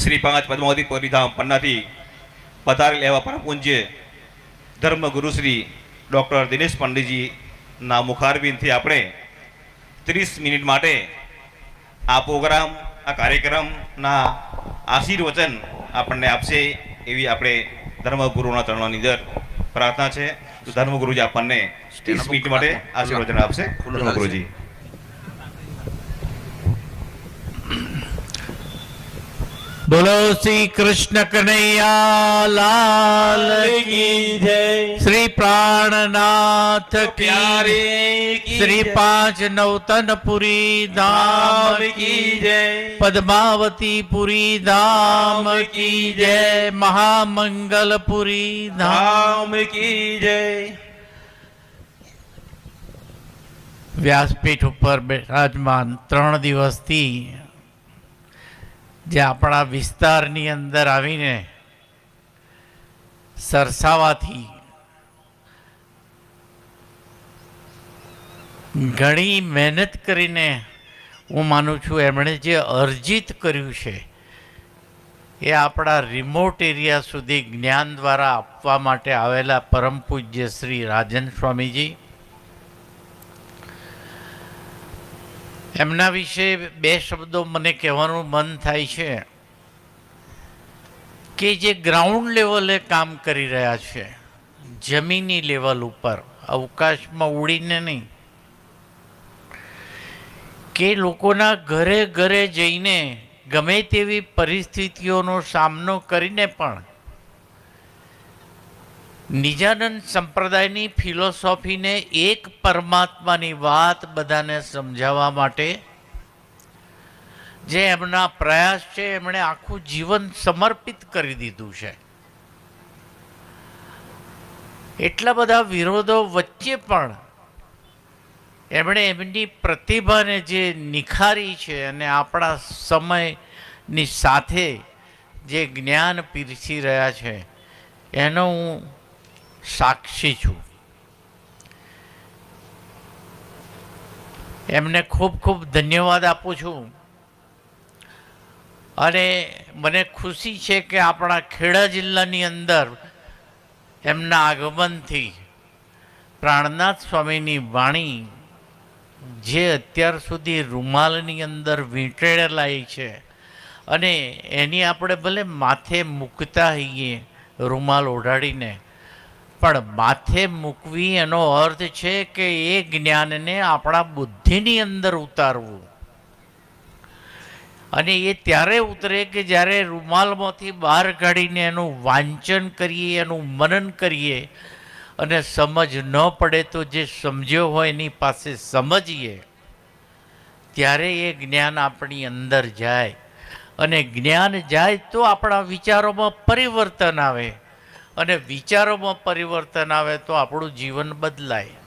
શ્રી 5 પદ્માવતી પરિધામ પન્નાથી પધારેલ એવા પરમ પૂજ્ય ધર્મગુરુ શ્રી ડૉક્ટર દિનેશ પંડિતજીના મુખારબિંદથી આપણે 30 મિનિટ માટે આ પ્રોગ્રામ આ કાર્યક્રમના આશીર્વચન આપણને આપશે એવી આપણે ધર્મગુરુના ચરણોની અંદર પ્રાર્થના છે. તો ધર્મગુરુજી આપણને 30 મિનિટ માટે આશીર્વચન આપશે. ધર્મગુરુજી. બોલો શ્રી કૃષ્ણ કનૈયા લાલ की जय। શ્રી પ્રાણનાથ प्यारे કી શ્રી 5 નવતનપુરી ધામ की जय। પદ્માવતી પુરી ધામ કી જય મહામંગલપુરી ધામ धाम की जय। વ્યાસપીઠ ઉપર બિરાજમાન 3 દિવસથી જે આપણા વિસ્તારની અંદર આવીને સરસાવાથી ઘણી મહેનત કરીને હું માનું છું એમણે જે અર્જિત કર્યું છે એ આપણા રિમોટ એરિયા સુધી જ્ઞાન દ્વારા આપવા માટે આવેલા પરમ પૂજ્ય શ્રી રાજન સ્વામીજી, એમના વિશે 2 શબ્દો મને કહેવાનું મન થાય છે કે જે ગ્રાઉન્ડ લેવલે કામ કરી રહ્યા છે, જમીની લેવલ ઉપર, અવકાશમાં ઉડીને નહીં, કે લોકોના ઘરે ઘરે જઈને ગમે તેવી પરિસ્થિતિઓનો સામનો કરીને પણ નિજાનંદ સંપ્રદાયની ફિલોસોફીને એક પરમાત્માની વાત બધાને સમજાવવા માટે જે એમના પ્રયાસ છે, એમણે આખું જીવન સમર્પિત કરી દીધું છે. એટલા બધા વિરોધો વચ્ચે પણ એમણે એમની પ્રતિભાને જે નિખારી છે અને આપણા સમયની સાથે જે જ્ઞાન પીરસી રહ્યા છે એનો હું સાક્ષી છું. એમને ખૂબ ખૂબ ધન્યવાદ આપું છું. અને મને ખુશી છે કે આપણા ખેડા જિલ્લાની અંદર એમના આગમનથી પ્રાણનાથ સ્વામીની વાણી જે અત્યાર સુધી રૂમાલની અંદર વીંટેલાઈ છે અને એની આપણે ભલે માથે મૂકતા હોઈએ રૂમાલ ઓઢાડીને, પણ માથે મૂકવી એનો અર્થ છે કે એ જ્ઞાનને આપણા બુદ્ધિની અંદર ઉતારવું. અને એ ત્યારે ઉતરે કે જ્યારે રૂમાલમાંથી બહાર કાઢીને એનું વાંચન કરીએ, એનું મનન કરીએ અને સમજ ન પડે તો જે સમજ્યો હોય એની પાસે સમજીએ, ત્યારે એ જ્ઞાન આપણી અંદર જાય. અને જ્ઞાન જાય તો આપણા વિચારોમાં પરિવર્તન આવે, અને વિચારોમાં પરિવર્તન આવે તો આપણું જીવન બદલાય.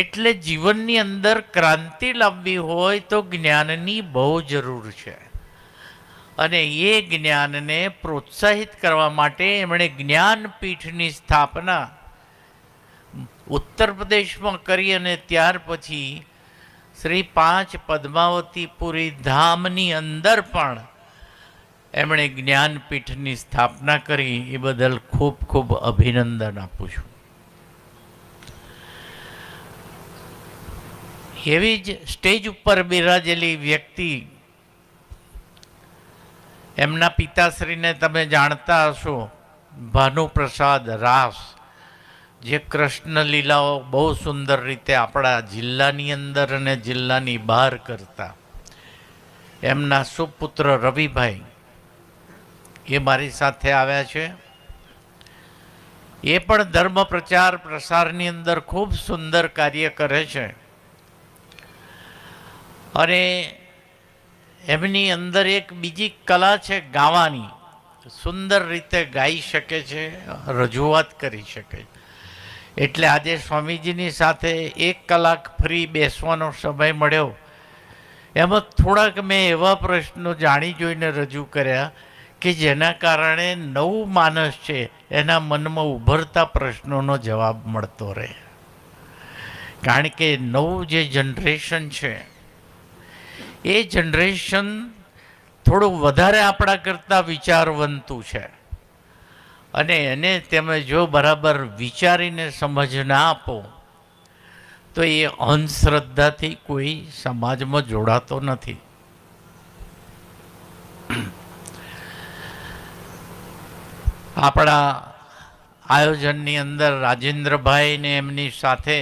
એટલે જીવનની અંદર ક્રાંતિ લાવવી હોય તો જ્ઞાનની બહુ જરૂર છે. અને એ જ્ઞાનને પ્રોત્સાહિત કરવા માટે એમણે જ્ઞાનપીઠની સ્થાપના ઉત્તર પ્રદેશમાં કરી અને ત્યાર પછી શ્રી 5 પદ્માવતી પુરી ધામની અંદર પણ એમણે જ્ઞાનપીઠની સ્થાપના કરી. એ બદલ ખૂબ ખૂબ અભિનંદન આપું છું. એવી જ સ્ટેજ ઉપર બિરાજેલી વ્યક્તિ, એમના પિતાશ્રીને તમે જાણતા હશો, ભાનુપ્રસાદ રાસ, જે કૃષ્ણ લીલાઓ બહુ સુંદર રીતે આપણા જિલ્લાની અંદર અને જિલ્લાની બહાર કરતા. એમના સુપુત્ર રવિભાઈ એ મારી સાથે આવ્યા છે. એ પણ ધર્મ પ્રચાર પ્રસારની અંદર ખૂબ સુંદર કાર્ય કરે છે. અને એમની અંદર એક બીજી કલા છે ગાવાની. સુંદર રીતે ગાઈ શકે છે, રજૂઆત કરી શકે છે. એટલે આજે સ્વામીજીની સાથે 1 કલાક ફ્રી બેસવાનો સમય મળ્યો. એમાં થોડાક મેં એવા પ્રશ્નો જાણી જોઈને રજૂ કર્યા કે જેના કારણે નવું માનસ છે એના મનમાં ઉભરતા પ્રશ્નોનો જવાબ મળતો રહે. કારણ કે નવું જે જનરેશન છે એ જનરેશન થોડું વધારે આપણા કરતાં વિચારવંતું છે, અને એને તમે જો બરાબર વિચારીને સમજ ના આપો તો એ અંધશ્રદ્ધાથી કોઈ સમાજમાં જોડાતો નથી. આપણા આયોજનની અંદર રાજેન્દ્રભાઈ ને એમની સાથે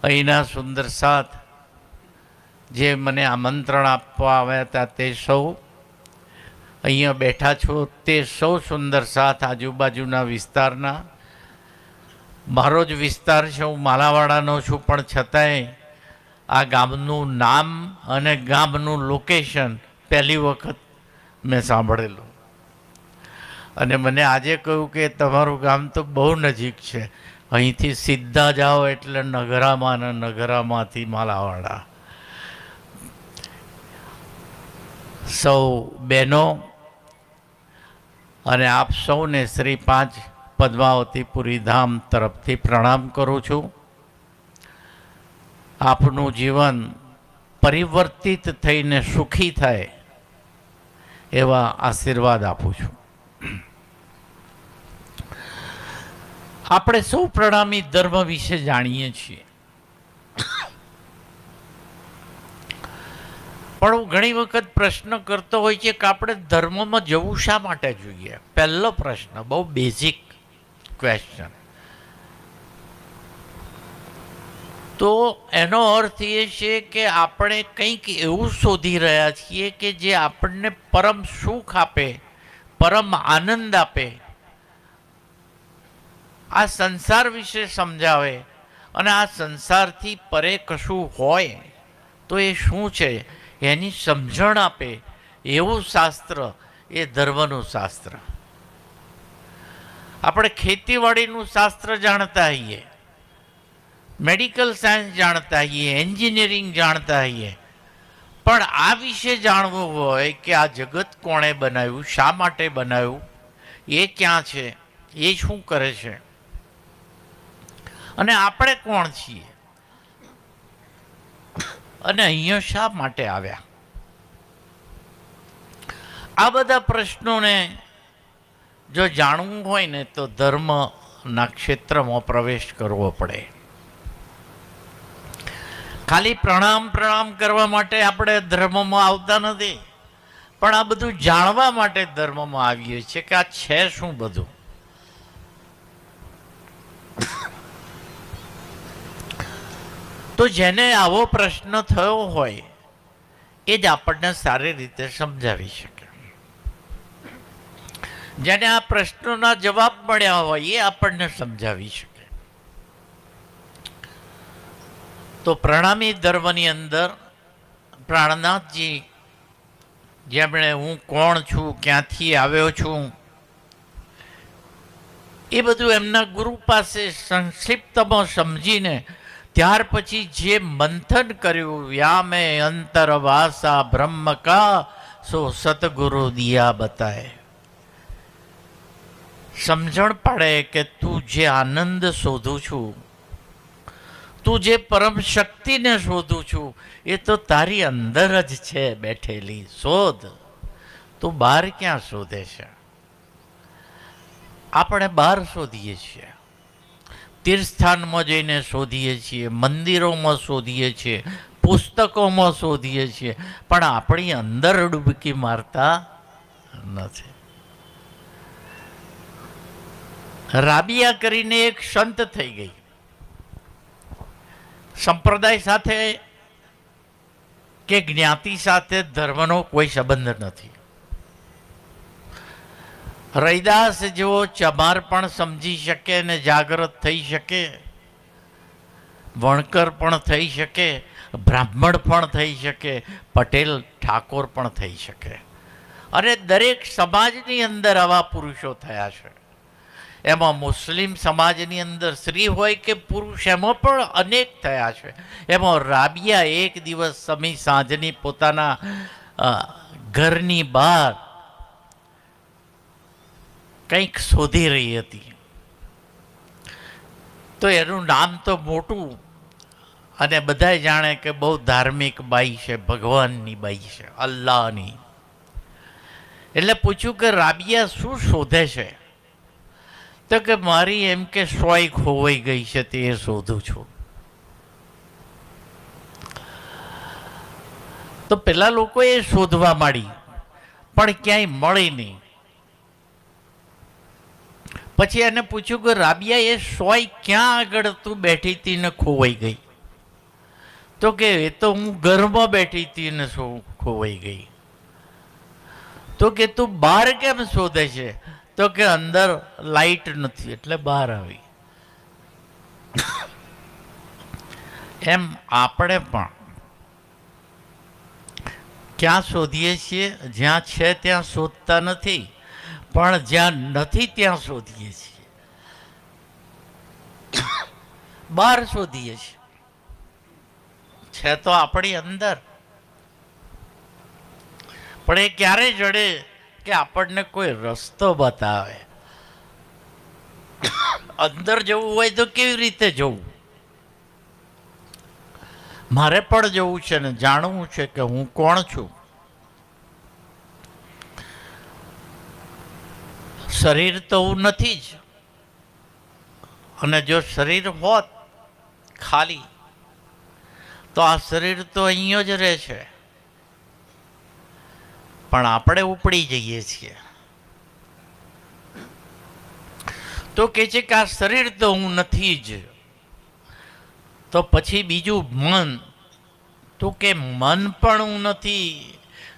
અહીંના સુંદર સાથ જે મને આમંત્રણ આપવા આવ્યા હતા તે સૌ અહીંયા બેઠા છો, તે સૌ સુંદર સાથ આજુબાજુના વિસ્તારના. મારો જ વિસ્તાર છે, હું માલાવાડાનો છું, પણ છતાંય આ ગામનું નામ અને ગામનું લોકેશન પહેલી વખત મેં સાંભળેલું. અને મને આજે કહ્યું કે તમારું ગામ તો બહુ નજીક છે, અહીંથી સીધા જાઓ એટલે નગરામાં અને નગરામાંથી માલાવાડા. સૌ બહેનો અને આપ સૌને શ્રી 5 પદ્માવતીપુરી ધામ તરફથી પ્રણામ કરું છું. આપનું જીવન પરિવર્તિત થઈને સુખી થાય એવા આશીર્વાદ આપું છું. આપણે સૌ પ્રણામી ધર્મ વિશે જાણીએ છીએ, પણ હું ઘણી વખત પ્રશ્ન કરતો હોય છે કે આપણે ધર્મમાં જવું શા માટે જોઈએ. પહેલો પ્રશ્ન, બહુ બેઝિક ક્વેશ્ચન. તો એનો અર્થ એ છે કે આપણે કંઈક એવું શોધી રહ્યા છીએ કે જે આપણને પરમ સુખ આપે, પરમ આનંદ આપે, આ સંસાર વિશે સમજાવે, અને આ સંસારથી પરે કશું હોય તો એ શું છે એની સમજણ આપે એવું શાસ્ત્ર એ ધર્મનું શાસ્ત્ર. આપણે ખેતીવાડીનું શાસ્ત્ર જાણતા હોઈએ, મેડિકલ સાયન્સ જાણતા હોઈએ, એન્જિનિયરિંગ જાણતા હોઈએ, પણ આ વિશે જાણવું હોય કે આ જગત કોણે બનાવ્યું, શા માટે બનાવ્યું, એ ક્યાં છે, એ શું કરે છે, અને આપણે કોણ છીએ, અને અહીંયા શા માટે આવ્યા, આ બધા પ્રશ્નોને જો જાણવું હોય ને તો ધર્મના ક્ષેત્રમાં પ્રવેશ કરવો પડે. ખાલી પ્રણામ કરવા માટે આપણે ધર્મમાં આવતા નથી, પણ આ બધું જાણવા માટે ધર્મમાં આવીએ છીએ કે આ છે શું બધું. તો જેને આવો પ્રશ્ન થયો હોય એ જ આપણને સારી રીતે સમજાવી શકે. જેને આ પ્રશ્નોના જવાબ મળ્યા હોય એ આપણને સમજાવી શકે. તો પ્રણામી ધર્મની અંદર પ્રાણનાથજી, જેમણે હું કોણ છું, ક્યાંથી આવ્યો છું, એ બધું એમના ગુરુ પાસે સંક્ષિપ્તમાં સમજીને ત્યાર પછી જે મંથન કર્યું, વ્યામે અંતર વાસા બ્રહ્મ કા સો સતગુરુ દિયા બતાય. સમજણ પડે કે તું જે આનંદ શોધું છું, તું જે પરમ શક્તિને શોધું છું, એ તો તારી અંદર જ છે બેઠેલી. શોધ, તું બહાર ક્યાં શોધે છે? આપણે બહાર શોધીએ છીએ, તીર્થસ્થાનમાં જઈને શોધીએ છીએ, મંદિરોમાં શોધીએ છીએ, પુસ્તકોમાં શોધીએ છીએ, પણ આપણી અંદર ડૂબકી મારતા નથી. રાબિયા કરીને એક સંત થઈ ગઈ. સંપ્રદાય સાથે કે જ્ઞાતિ સાથે ધર્મનો કોઈ સંબંધ નથી. રૈદાસ જેવો ચમાર પણ સમજી શકે અને જાગૃત થઈ શકે, વણકર પણ થઈ શકે, બ્રાહ્મણ પણ થઈ શકે, પટેલ ઠાકોર પણ થઈ શકે, અને દરેક સમાજની અંદર આવા પુરુષો થયા છે. એમાં મુસ્લિમ સમાજની અંદર સ્ત્રી હોય કે પુરુષ, એમાં પણ અનેક થયા છે. એમાં રાબિયા એક દિવસ સમી સાંજની પોતાના ઘરની બહાર કંઈક શોધી રહી હતી. તો એનું નામ તો મોટું, અને બધાય જાણે કે બહુ ધાર્મિક બાઈ છે, ભગવાનની બાઈ છે, અલ્લાહની. એટલે પૂછ્યું કે રાબિયા શું શોધે છે? તો કે મારી એમ કે સોય ખોવાઈ ગઈ છે તે શોધું છું. તો પેલા લોકો એ શોધવા માંડી, પણ ક્યાંય મળી નહીં. પછી એને પૂછ્યું કે રાબિયા એ સોય ક્યાં આગળ તું બેઠી હતી ને ખોવાઈ ગઈ? તો કે એ તો હું ઘરમાં બેઠી હતી ને શું ખોવાઈ ગઈ. તો કે તું બહાર કેમ શોધે છે? તો કે અંદર લાઈટ નથી એટલે બહાર આવી. એમ આપણે પણ ક્યાં શોધીએ છીએ? જ્યાં છે ત્યાં શોધતા નથી, પણ જ્યાં નથી ત્યાં શોધીએ છીએ, બહાર શોધીએ છીએ. છે તો આપણી અંદર, પણ એ ક્યારે જડે કે આપણને કોઈ રસ્તો બતાવે. અંદર જવું હોય તો કેવી રીતે જવું? મારે પણ જવું છે ને જાણવું છે કે હું કોણ છું. શરીર તો હું નથી જ, અને જો શરીર હોત ખાલી તો આ શરીર તો અહીંયા જ રહે છે, પણ આપણે ઉપડી જઈએ છીએ. તો કે છે કે આ શરીર તો હું નથી જ. તો પછી બીજું મન, તો કે મન પણ હું નથી,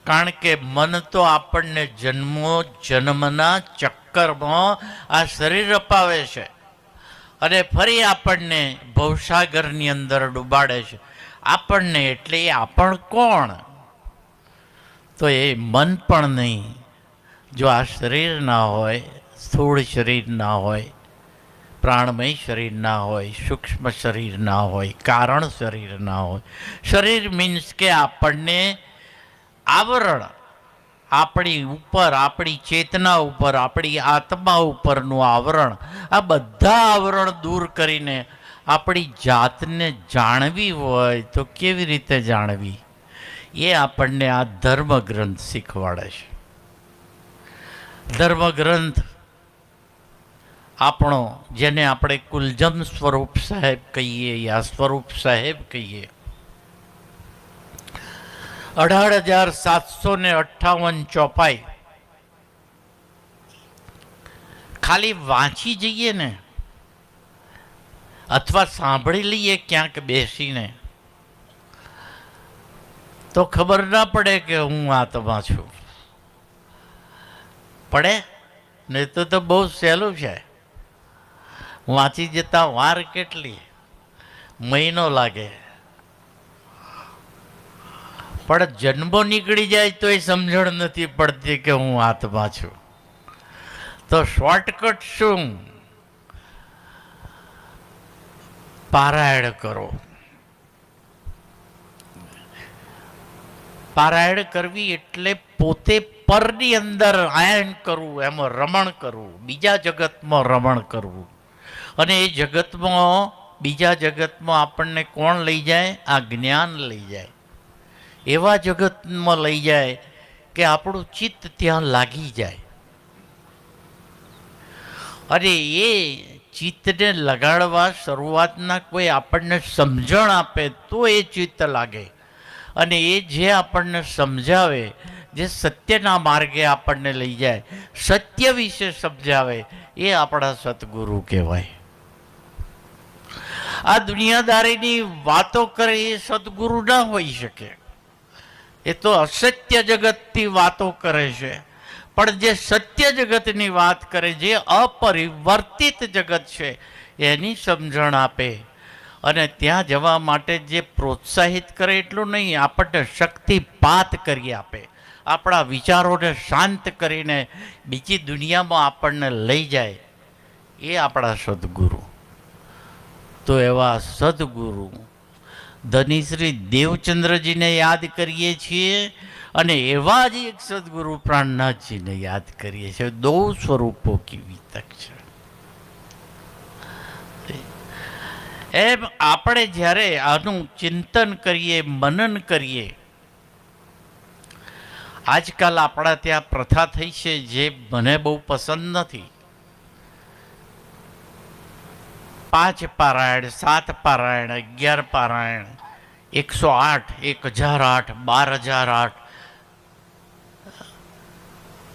કારણ કે મન તો આપણને જન્મના ચક્કરમાં આ શરીર અપાવે છે અને ફરી આપણને ભવસાગરની અંદર ડૂબાડે છે. આપણને એટલે એ આપણ કોણ? તો એ મન પણ નહીં. જો આ શરીર ના હોય, સ્થૂળ શરીર ના હોય, પ્રાણમય શરીર ના હોય, સૂક્ષ્મ શરીર ના હોય, કારણ શરીર ના હોય. શરીર મીન્સ કે આપણને આવરણ, આપણી ઉપર, આપણી ચેતના ઉપર, આપણી આત્મા ઉપરનું આવરણ, આ બધા આવરણ દૂર કરીને આપણી જાતને જાણવી હોય તો કેવી રીતે જાણવી? એ આપણને આ ધર્મગ્રંથ શીખવાડે છે. ધર્મગ્રંથ આપણો, જેને આપણે કુલજમ સ્વરૂપ સાહેબ કહીએ યા સ્વરૂપ સાહેબ કહીએ, 18,758 ચોપાઈ ખાલી વાંચી જઈએ ને, અથવા સાંભળી લઈએ ક્યાંક બેસીને, તો ખબર ના પડે કે હું આત્મા છું. પડે ને તો બહુ સહેલું છે. વાંચી જતા વાર કેટલી, મહિનો લાગે, પણ જન્મો નીકળી જાય તો એ સમજણ નથી પડતી કે હું આત્મા છું. તો શોર્ટકટ શું? પારાયણ કરો. પારાયણ કરવી એટલે પોતે પરની અંદર આયન કરવું, એમાં રમણ કરવું, બીજા જગતમાં રમણ કરવું. અને એ જગતમાં, બીજા જગતમાં આપણને કોણ લઈ જાય? આ જ્ઞાન લઈ જાય. એવા જગતમાં લઈ જાય કે આપણું ચિત્ત ત્યાં લાગી જાય. અને એ ચિત્તને લગાડવા શરૂઆતના કોઈ આપણને સમજણ આપે તો એ ચિત્ત લાગે. અને એ જે આપણને સમજાવે, જે સત્યના માર્ગે આપણને લઈ જાય, સત્ય વિશે સમજાવે, એ આપણા સદગુરુ કહેવાય. આ દુનિયાદારીની વાતો કરે એ સદગુરુ ના હોઈ શકે. એ તો અસત્ય જગતથી વાતો કરે છે. પણ જે સત્ય જગતની વાત કરે, જે અપરિવર્તિત જગત છે, એની સમજણ આપે. અને ત્યાં જવા માટે જે પ્રોત્સાહિત કરે એટલું નહીં, આપણને શક્તિપાત કરી આપે, આપણા વિચારોને શાંત કરીને બીજી દુનિયામાં આપણને લઈ જાય, એ આપણા સદગુરુ. તો એવા સદગુરુ ધનીશ્રી દેવચંદ્રજીને યાદ કરીએ છીએ, અને એવા જ એક સદગુરુ પ્રાણનાથજીને યાદ કરીએ છીએ. દો સ્વરૂપો કી વિતક છે. એમ આપણે જ્યારે આનું ચિંતન કરીએ, મનન કરીએ, આજકાલ આપણા ત્યાં પ્રથા થઈ છે જે મને બહુ પસંદ નથી. 5 પારાયણ, 7 પારાયણ, 11 પારાયણ, 108, 1008, 12008,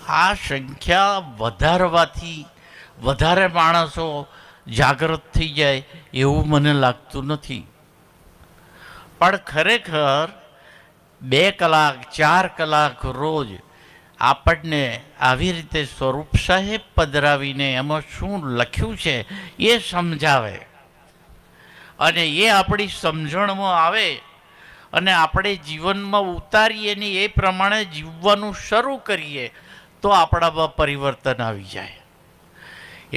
આ સંખ્યા વધારવાથી વધારે માણસો જાગૃત થઈ જાય એવું મને લાગતું નથી. પણ ખરેખર 2 કલાક 4 કલાક રોજ આપણને આવી રીતે સ્વરૂપ સાહેબ પધરાવીને એમાં શું લખ્યું છે એ સમજાવે અને એ આપણી સમજણમાં આવે અને આપણે જીવનમાં ઉતારીએ ને એ પ્રમાણે જીવવાનું શરૂ કરીએ તો આપણામાં પરિવર્તન આવી જાય.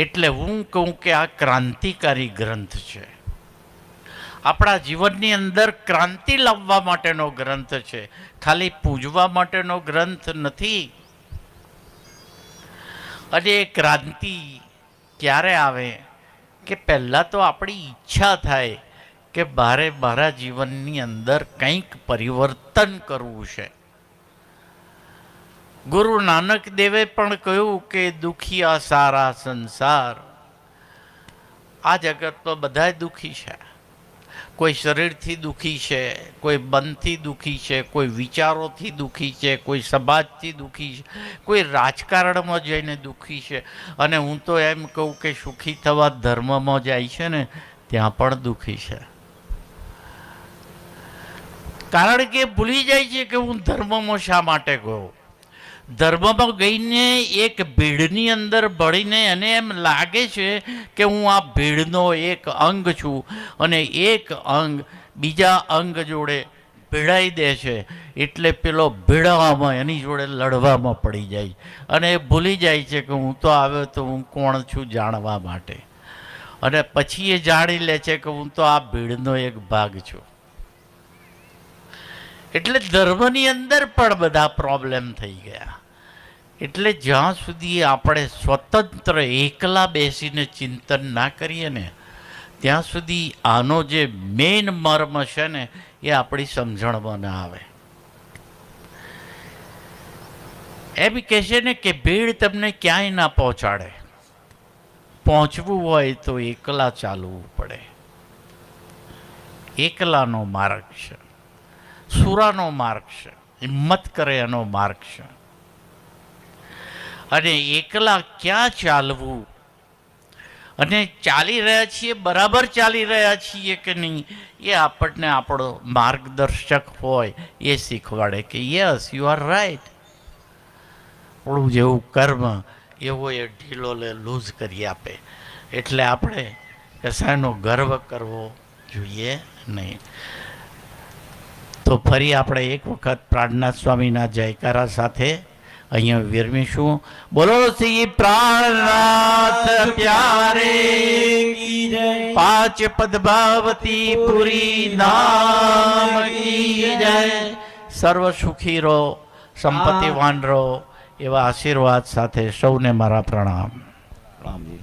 એટલે હું કહું કે આ ક્રાંતિકારી ગ્રંથ છે. આપણા જીવનની અંદર ક્રાંતિ લાવવા માટેનો ગ્રંથ છે, ખાલી પૂજવા માટેનો ગ્રંથ નથી. અને એ ક્રાંતિ ક્યારે આવે કે પહેલાં તો આપણી ઈચ્છા થાય કે મારા જીવનની અંદર કંઈક પરિવર્તન કરવું છે. ગુરુ નાનક દેવે પણ કહ્યું કે દુખિયા સારા સંસાર. આ જગતમાં બધા દુઃખી છે. કોઈ શરીરથી દુઃખી છે, કોઈ મનથી દુઃખી છે, કોઈ વિચારોથી દુઃખી છે, કોઈ સમાજથી દુઃખી છે, કોઈ રાજકારણમાં જઈને દુઃખી છે. અને હું તો એમ કહું કે સુખી થવા ધર્મમાં જાય છે ને ત્યાં પણ દુઃખી છે. કારણ કે ભૂલી જાય છે કે હું ધર્મમાં શા માટે ગયો. ધર્મમાં ગઈને એક ભીડની અંદર ભળીને એને એમ લાગે છે કે હું આ ભીડનો એક અંગ છું અને એક અંગ બીજા અંગ જોડે ભીડાઈ દે છે એટલે પેલો ભીડાવામાં એની જોડે લડવામાં પડી જાય અને એ ભૂલી જાય છે કે હું તો આવ્યો તો હું કોણ છું જાણવા માટે. અને પછી એ જાણી લે છે કે હું તો આ ભીડનો એક ભાગ છું. એટલે ધર્મની અંદર પણ બધા પ્રોબ્લેમ થઈ ગયા. એટલે જ્યાં સુધી આપણે સ્વતંત્ર એકલા બેસીને ચિંતન ના કરીએ ને ત્યાં સુધી આનો જે મેઇન મર્મ છે ને એ આપણી સમજણમાં ના આવે. એમ કહે છે ને કે ભીડ તમને ક્યાંય ના પહોંચાડે. પહોંચવું હોય તો એકલા ચાલવું પડે. એકલાનો માર્ગ છે, સુરાનો માર્ગ છે, હિંમત કરે એનો માર્ગ છે. અને એકલા ક્યાં ચાલવું અને ચાલી રહ્યા છીએ બરાબર ચાલી રહ્યા છીએ કે નહીં એ આપણને આપણો માર્ગદર્શક હોય એ શીખવાડે કે યસ યુ આર રાઈટ. આપણું જેવું કર્મ એવો એ ઢીલો લે લૂઝ કરી આપે. એટલે આપણે કશાનો ગર્વ કરવો જોઈએ નહીં. તો ફરી આપણે એક વખત પ્રાણનાથ સ્વામીના જયકારા સાથે અહીંયા વિરમીશું. બોલો શ્રી પ્રાણનાથ પ્યારે કી જય. 5 પદ્માવતી પુરી નામ કી જય. સર્વ સુખી રહો, સંપત્તિવાન રહો એવા આશીર્વાદ સાથે સૌને મારા પ્રણામ. રામજી.